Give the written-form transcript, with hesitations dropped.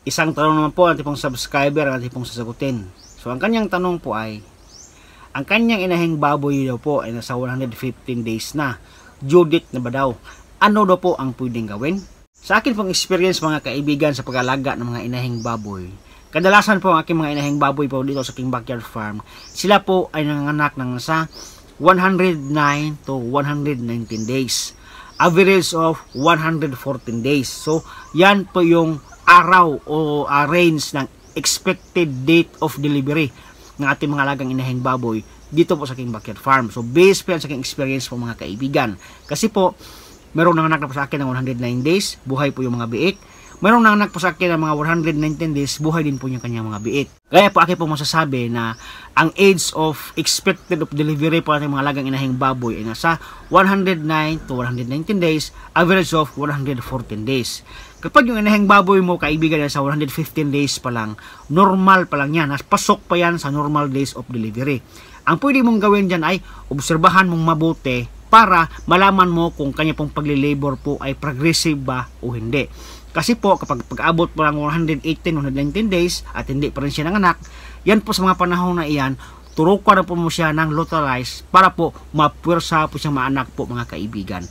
isang tanong naman po ang ating pong subscriber ang ating pong sasagutin. So ang kanyang tanong po ay, ang kanyang inahing baboy daw po ay nasa 115 days na. Due date na ba daw? Ano daw po ang pwedeng gawin? Sa akin pong experience mga kaibigan sa pag-alaga ng mga inahing baboy, kadalasan po ang aking mga inahing baboy po dito sa aking backyard farm, sila po ay nanganak ng nasa 109 to 119 days. Average of 114 days. So, yan po yung araw o range ng expected date of delivery ng ating mga alagang inahing baboy dito po sa aking backyard farm. So, based po yan sa aking experience po mga kaibigan. Kasi po, merong nanganak na po sa akin ng 109 days, buhay po yung mga biik. Merong nanganak po sa akin ng mga 119 days, buhay din po yung kanyang mga biik. Kaya po akin po masasabi na ang age of expected of delivery po natin mga alagang inahing baboy ay nasa 109 to 119 days, average of 114 days. Kapag yung inahing baboy mo kaibigan sa 115 days pa lang, normal pa lang yan. Pasok pa yan sa normal days of delivery. Ang pwede mong gawin dyan ay obserbahan mong mabuti para malaman mo kung kanya pong pagli-labor po ay progressive ba o hindi. Kasi po kapag pag-abot po ng 118-119 days at hindi pa rin siya nanganak, yan po sa mga panahon na iyan, turukan na po mo siya ng localize para po mapwersa po siyang maanak po mga kaibigan.